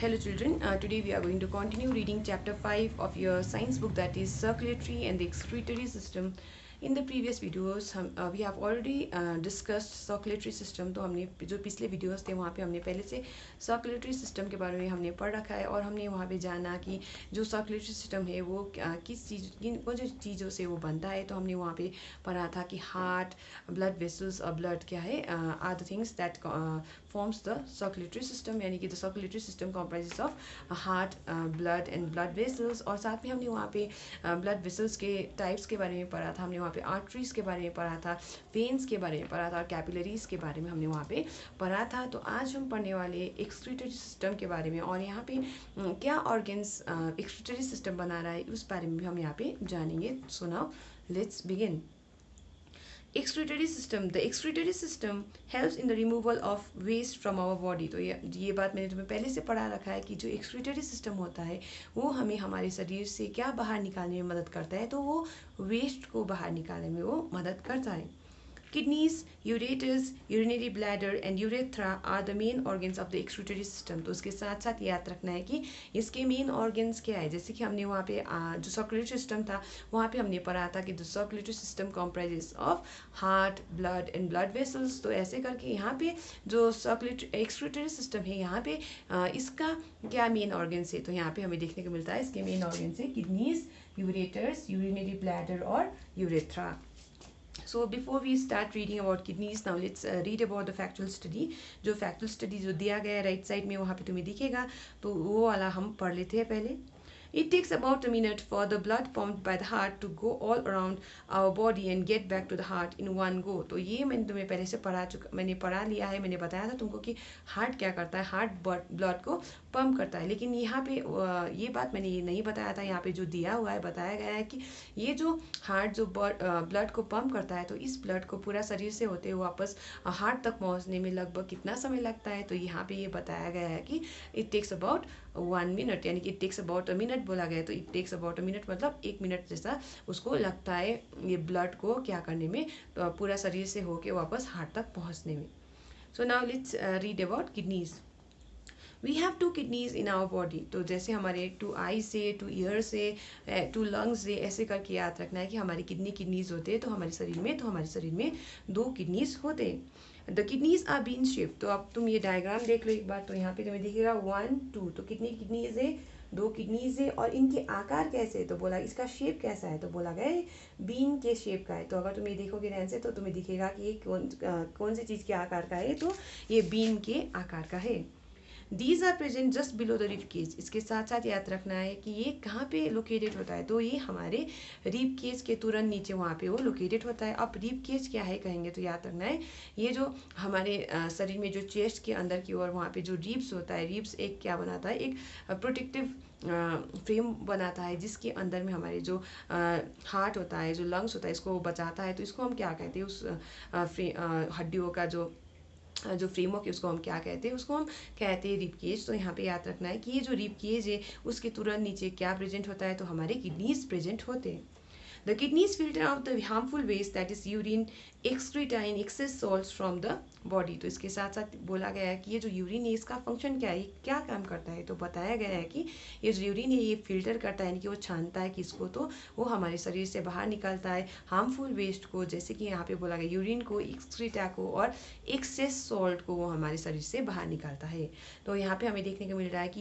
Hello children, today we are going to continue reading chapter 5 of your science book, that is circulatory and the excretory system. In the previous videos we have already discussed circulatory system. तो हमने जो पिछले videos थे वहाँ पे हमने पहले से circulatory system के बारे में हमने पढ़ रखा है और हमने वहाँ पे जाना कि जो circulatory system है वो किस चीज़ कौन सी चीज़ों से वो बनता है. तो हमने वहाँ पे पढ़ा था कि heart, blood vessels और blood क्या है are the things that forms the circulatory system. यानी कि the circulatory system comprises of heart, blood and blood vessels. और साथ में हमने वहाँ पे blood vessels के types के बारे में पढ़ा था. हमने वहाँ पे आर्टरीज के बारे में पढ़ा था, वेन्स के बारे में पढ़ा था और कैपिलरीज के बारे में हमने वहाँ पे पढ़ा था. तो आज हम पढ़ने वाले एक्सक्रीटरी सिस्टम के बारे में और यहाँ पे क्या ऑर्गन्स एक्सक्रीटरी सिस्टम बना रहा है उस बारे में भी हम यहाँ पे जानेंगे. सो now let's begin. Excretory system. The excretory system helps in the removal of waste from our body. तो ये बात मैंने तुम्हें पहले से पढ़ा रखा है कि जो excretory system होता है वो हमें हमारे शरीर से क्या बाहर निकालने में मदद करता है. तो वो वेस्ट को बाहर निकालने में वो मदद करता है. Kidneys, ureters, urinary bladder and urethra are the main organs of the excretory system. तो उसके साथ साथ याद रखना है कि इसके मेन ऑर्गन्स क्या है. जैसे कि हमने वहाँ पे जो सर्कुलेटरी सिस्टम था वहाँ पे हमने पढ़ा था कि the circulatory system comprises of heart, blood and blood vessels. तो ऐसे करके यहाँ पे जो सर्कुलेटरी एक्सक्रीटरी सिस्टम है यहाँ पे इसका क्या मेन ऑर्गन्स है. तो यहाँ पे हमें देखने को मिलता है इसके मेन ऑर्गन्स है किडनीज, यूरेटर्स, यूरिनरी ब्लैडर और urethra. So before we start reading about kidneys, now let's read about the factual study. जो factual study जो दिया गया है राइट साइड में वहाँ पे तुम्हें दिखेगा तो वो वाला हम पढ़ लेते हैं पहले. It takes about a minute for the blood pumped by the heart to go all around our body and get back to the heart in one go. तो ये मैंने तुम्हें पहले से मैंने पढ़ा लिया है. मैंने बताया था तुमको कि हार्ट क्या करता है. हार्ट ब्लड को पंप करता है. लेकिन यहाँ पे ये बात मैंने ये नहीं बताया था. यहाँ पे जो दिया हुआ है बताया गया है कि ये जो हार्ट जो ब्लड को पंप करता है तो इस ब्लड को पूरा शरीर से होते हुए वापस हार्ट तक पहुँचने में लगभग कितना समय लगता है. तो यहाँ पे ये बताया गया है कि इट टेक्स अबाउट 1 मिनट. यानी कि it takes about a minute बोला गया है. तो it takes about a minute मतलब 1 मिनट जैसा उसको लगता है ये ब्लड को क्या करने में, तो पूरा शरीर से होके वापस हार्ट तक पहुंचने में. So now let's read about kidneys. We have 2 kidneys in our body. तो जैसे हमारे 2 आई से, 2 ईयर से, 2 लंग्स से, ऐसे करके याद रखना है कि हमारी कितनी किडनीज होते हैं. तो हमारे शरीर में 2 किडनीज होते हैं. The kidneys are bean shape. तो अब तुम ये डायग्राम देख लो एक बार. तो यहाँ पे तुम्हें दिखेगा 1 2. तो कितनी किडनीज है? 2 किडनीज है. और इनके आकार कैसे है? तो बोला इसका शेप कैसा है? तो बोला गया बीन के शेप का है. तो अगर तुम ये देखोगे ध्यान से तो तुम्हें दिखेगा कि ये कौन सी चीज़ के आकार का है. तो ये बीन के आकार का है. These are present just below the rib cage. इसके साथ साथ याद रखना है कि ये कहाँ पे लोकेटेड होता है. तो ये हमारे रिब केज के तुरंत नीचे वहाँ पे वो लोकेटेड होता है. अब रिब केज क्या है कहेंगे तो याद रखना है ये जो हमारे शरीर में जो चेस्ट के अंदर की ओर वहाँ पे जो रिब्स होता है, रिब्स एक क्या बनाता है, एक प्रोटेक्टिव फ्रेम बनाता है जिसके अंदर में हमारे जो हार्ट होता है, जो लंग्स होता है, इसको बचाता है. तो इसको हम क्या कहते हैं, उस हड्डियों का जो फ्रेमवर्क है उसको हम क्या कहते हैं, उसको हम कहते हैं रिब केज. तो यहाँ पे याद रखना है कि ये जो रिब केज है उसके तुरंत नीचे क्या प्रेजेंट होता है, तो हमारे किडनीज प्रेजेंट होते हैं. The kidneys filter out the harmful waste that is urine, excreta and excess salts from the body. तो इसके साथ साथ बोला गया है कि ये जो यूरिन है इसका फंक्शन क्या है, क्या काम करता है. तो बताया गया है कि ये जो यूरिन है ये फिल्टर करता है, यानी कि वो छानता है किसको, तो वो हमारे शरीर से बाहर निकालता है हार्मफुल वेस्ट को. जैसे कि यहाँ पे बोला गया यूरिन को, एक्सक्रीटा को और एक्सेस सॉल्ट को वो हमारे शरीर से बाहर निकालता है. तो यहाँ पे हमें देखने को मिल रहा है कि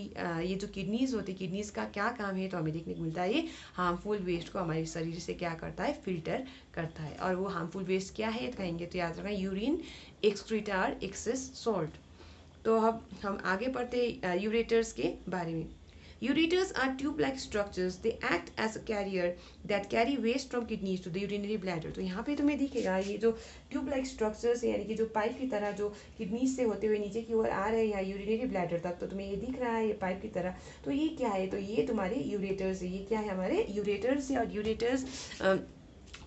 ये जो किडनीज होती है, किडनीज का क्या काम है, तो हमें देखने को मिलता है ये हार्मफुल वेस्ट को हमारे शरीर से क्या करता है, फिल्टर करता है. और वो हार्मफुल वेस्ट क्या है कहेंगे तो याद रखना यूरिन, एक्सक्रीटा और एक्सेस सॉल्ट. तो अब हम आगे पढ़ते हैं यूरेटर्स के बारे में. Ureters are tube-like structures. They act as a carrier that carry waste from kidneys to the urinary bladder. तो यहाँ पे तुम्हें दिखेगा ये जो tube-like structures है, यानी कि जो पाइप की तरह जो किडनीज से होते हुए नीचे की ओर आ रहे हैं यहाँ यूरिनरी ब्लैडर तक. तो तुम्हें ये दिख रहा है ये पाइप की तरह. तो ये क्या है, तो ये तुम्हारे यूरेटर्स है. ये क्या है, हमारे यूरेटर्स है. और यूरेटर्स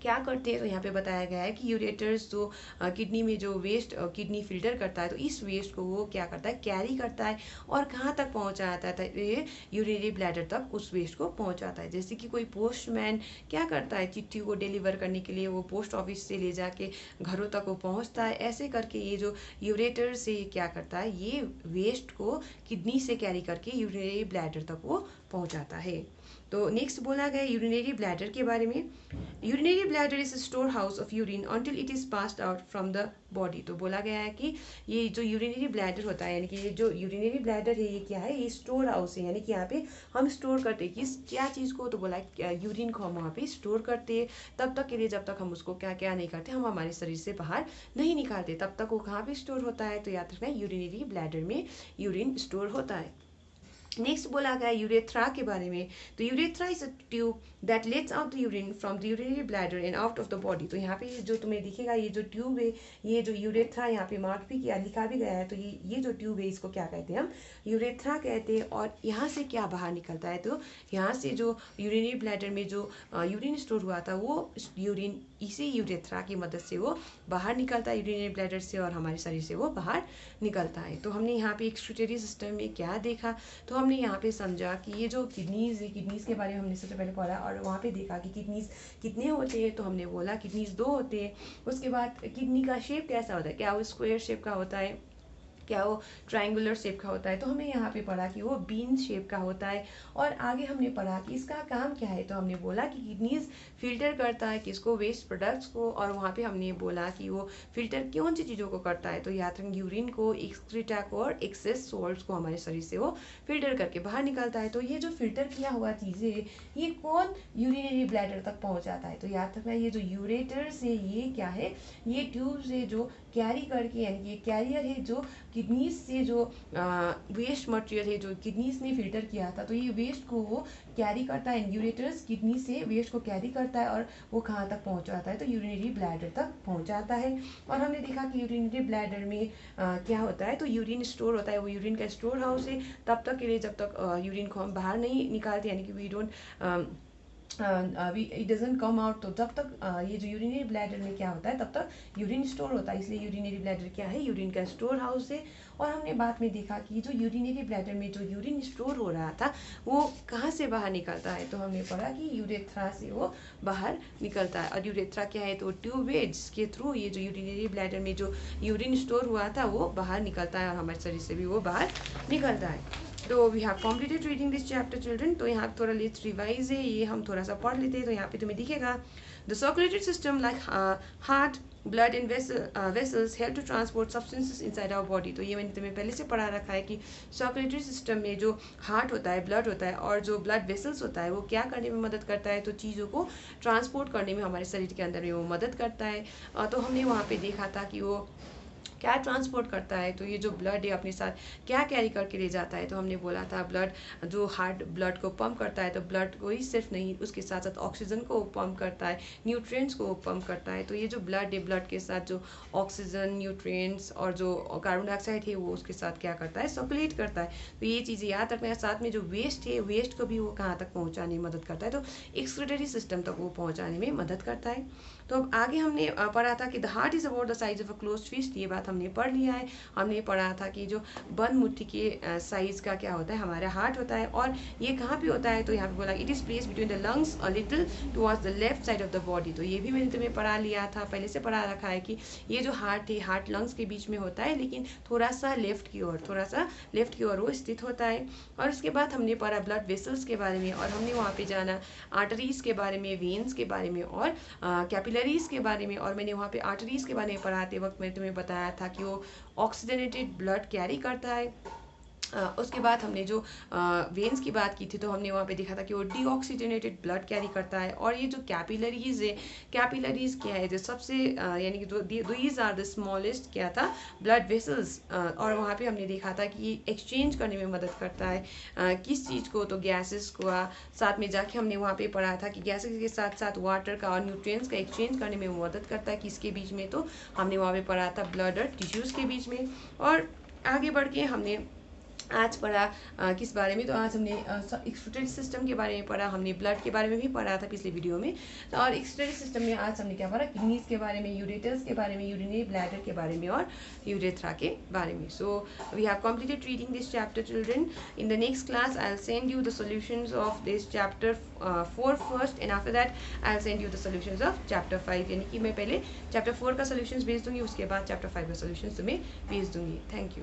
क्या करते हैं, तो यहाँ पे बताया गया है कि यूरेटर्स जो किडनी में जो वेस्ट किडनी फिल्टर करता है, तो इस वेस्ट को वो क्या करता है, कैरी करता है और कहाँ तक पहुँचाता है, तो ये यूरिनरी ब्लैडर तक उस वेस्ट को पहुँचाता है। जैसे कि कोई पोस्टमैन क्या करता है, चिट्ठी को डिलीवर करने के लिए वो पोस्ट ऑफिस से ले जाके घरों तक वो पहुँचता है, ऐसे करके ये जो यूरेटर से क्या करता है, ये वेस्ट को किडनी से कैरी करके यूरिनरी ब्लैडर तक वो पहुँचाता है। तो नेक्स्ट बोला गया यूरिनरी ब्लैडर के बारे में। Urinary bladder is store house of urine until it is passed out from the body. तो बोला गया है कि ये जो यूरिनरी ब्लैडर होता है, यानी कि ये जो यूरिनरी ब्लैडर है, ये क्या है, ये स्टोर हाउस है, यानी कि यहाँ पे हम स्टोर करते हैं किस क्या चीज़ को, तो बोला यूरिन को हम वहाँ पे स्टोर करते हैं तब तक के लिए जब तक हम उसको क्या क्या नहीं करते, हम हमारे शरीर से बाहर नहीं निकालते, तब तक वो कहाँ पे स्टोर होता है, तो याद रखना यूरिनरी ब्लैडर में यूरिन स्टोर होता है। नेक्स्ट बोला गया यूरेथ्रा के बारे में। तो urethra is a tube that let's out the urine from the urinary bladder and out of the body. तो यहाँ पे जो तुम्हें दिखेगा ये जो ट्यूब है, ये जो यूरेथ्रा यहाँ पे मार्क भी किया, लिखा भी गया है, तो ये जो ट्यूब है इसको क्या कहते हैं, हम यूरेथ्रा कहते हैं। और यहाँ से क्या बाहर निकलता है, तो यहाँ से जो यूरिनरी ब्लैडर में जो यूरिन स्टोर हुआ था, वो यूरिन इसी यूरेथ्रा की मदद से वो बाहर निकलता है यूरिनरी ब्लैडर से, और हमारे शरीर से वो बाहर निकलता है। तो हमने यहाँ पे एक्सक्रीटरी सिस्टम में क्या देखा, तो हमने यहाँ पे समझा कि ये जो किडनीज है, किडनीज के बारे में हमने सबसे पहले पढ़ा, और वहाँ पे देखा कि किडनीज कितने होते हैं, तो हमने बोला किडनीज 2 होते हैं। उसके बाद किडनी का शेप कैसा होता है, क्या वो स्क्वायर शेप का होता है, क्या वो ट्रायंगुलर शेप का होता है, तो हमने यहाँ पे पढ़ा कि वो बीन शेप का होता है। और आगे हमने पढ़ा कि इसका काम क्या है, तो हमने बोला कि किडनीज फिल्टर करता है किसको, वेस्ट प्रोडक्ट्स को, और वहाँ पे हमने बोला कि वो फिल्टर कौन सी चीज़ों को करता है, तो याद रखें यूरिन को, एक्सक्रीटा को और एक्सेस सॉल्ट्स को हमारे शरीर से वो फिल्टर करके बाहर निकालता है। तो ये जो फिल्टर किया हुआ चीज़ें ये कौन यूरिनरी ब्लैडर तक पहुँचाता है, तो याद रखना ये जो यूरेटर से ये क्या है, ये ट्यूब से जो कैरी करके, यानी ये कैरियर है जो किडनीज से जो वेस्ट मटेरियल है जो किडनीज ने फिल्टर किया था, तो ये वेस्ट को वो कैरी करता है, यूरेटर्स किडनी से वेस्ट को कैरी करता है और वो कहाँ तक पहुँचाता है, तो यूरिनरी ब्लैडर तक पहुँचाता है। और हमने देखा कि यूरिनरी ब्लैडर में क्या होता है, तो यूरिन स्टोर होता है, वो यूरिन का स्टोर हाउस है तब तक के लिए जब तक यूरिन को हम बाहर नहीं निकालते, यानी कि we don't it doesn't come out. तो जब तक ये जो यूरिनरी ब्लैडर में क्या होता है, तब तक यूरिन स्टोर होता है, इसलिए यूरिनरी ब्लैडर क्या है, यूरिन का स्टोर हाउस है। और हमने बाद में देखा कि जो यूरिनरी ब्लैडर में जो यूरिन स्टोर हो रहा था वो कहाँ से बाहर निकलता है, तो हमने पढ़ा कि यूरेथ्रा से वो बाहर निकलता है। और यूरेथ्रा क्या है, तो ट्यूब है जिसके थ्रू ये जो यूरिनरी ब्लैडर में जो यूरिन स्टोर हुआ था वो बाहर निकलता है, और हमारे शरीर से भी वो बाहर निकलता है। तो we have completed reading this chapter children. तो यहाँ थोड़ा लेट्स रिवाइज है, ये हम थोड़ा सा पढ़ लेते हैं। तो यहाँ पे तुम्हें दिखेगा the circulatory system like heart blood and vessels help to transport substances inside our body. तो ये मैंने तुम्हें पहले से पढ़ा रखा है कि सर्कुलेटरी सिस्टम में जो हार्ट होता है, ब्लड होता है, और जो ब्लड वेसल्स होता है वो क्या करने में मदद करता है, तो चीज़ों को ट्रांसपोर्ट करने में हमारे शरीर के अंदर में वो मदद करता है। तो हमने वहाँ पे देखा था कि वो क्या ट्रांसपोर्ट करता है, तो ये जो ब्लड है अपने साथ क्या कैरी करके ले जाता है, तो हमने बोला था ब्लड जो हार्ट ब्लड को पंप करता है, तो ब्लड को ही सिर्फ नहीं उसके साथ साथ ऑक्सीजन को पंप करता है, न्यूट्रिएंट्स को पंप करता है। तो ये जो ब्लड है, ब्लड के साथ जो ऑक्सीजन, न्यूट्रिएंट्स और जो कार्बन डाइऑक्साइड है वो उसके साथ क्या करता है, सर्कुलेट करता है। तो ये चीज़ें याद रखना है। साथ में जो वेस्ट है, वेस्ट को भी वो कहाँ तक पहुँचाने में मदद करता है, तो एक्सक्रीटरी सिस्टम तक वो पहुँचाने में मदद करता है। तो अब आगे हमने पढ़ा था कि the heart is about the size of a closed fist, ये बात हमने पढ़ लिया है। हमने पढ़ा था कि जो बंद मुट्ठी के साइज का क्या होता है, हमारा हार्ट होता है, और ये कहाँ पे होता है, तो यहाँ पे बोला it is place between the lungs a little towards the left side of the body. तो ये भी मैंने तुम्हें पढ़ा लिया था, पहले से पढ़ा रखा है कि ये जो हार्ट है, हार्ट लंग्स के बीच में होता है, लेकिन थोड़ा सा लेफ्ट की ओर वो स्थित होता है। और उसके बाद हमने पढ़ा ब्लड वेसल्स के बारे में, और हमने वहाँ पे जाना आर्टरीज के बारे में, वेन्स के बारे में और कैपिलरीज के बारे में। और मैंने वहाँ पे आर्टरीज के बारे में पढ़ाते वक्त मैंने तुम्हें बताया था कि वो ऑक्सीजनेटेड ब्लड कैरी करता है। उसके बाद हमने जो वेन्स की बात की थी, तो हमने वहाँ पे देखा था कि वो डीऑक्सीजनेटेड ब्लड कैरी करता है। और ये जो कैपिलरीज है, कैपिलरीज क्या है, जो सबसे यानी कि दीज आर द स्मॉलेस्ट क्या था, ब्लड वेसल्स। और वहाँ पे हमने देखा था कि ये एक्सचेंज करने में मदद करता है किस चीज़ को, तो गैसेस को। साथ में जाके हमने वहाँ पे पढ़ा था कि गैसेस के साथ साथ वाटर का और न्यूट्रिएंट्स का एक्सचेंज करने में मदद करता है किसके बीच में, तो हमने वहाँ पे पढ़ा था ब्लड और टिश्यूज़ के बीच में। और आगे बढ़ के हमने आज पढ़ा किस बारे में, तो आज हमने एक्सक्रीटरी सिस्टम के बारे में पढ़ा, हमने ब्लड के बारे में भी पढ़ा था पिछले वीडियो में। तो और एक्सक्रीटरी सिस्टम में आज हमने क्या पढ़ा, किडनीज के बारे में, यूरेटर्स के बारे में, यूरिनरी ब्लैडर के बारे में और यूरेथ्रा के बारे में। So we have completed reading this chapter children. In the next class I will send you the solutions of this chapter 4 first, and after that I will send you the solutions of chapter 5। यानी कि मैं पहले chapter 4 का solutions भेज दूंगी, उसके बाद chapter 5 का सॉल्यूशंस तुम्हें भेज दूंगी। Thank you.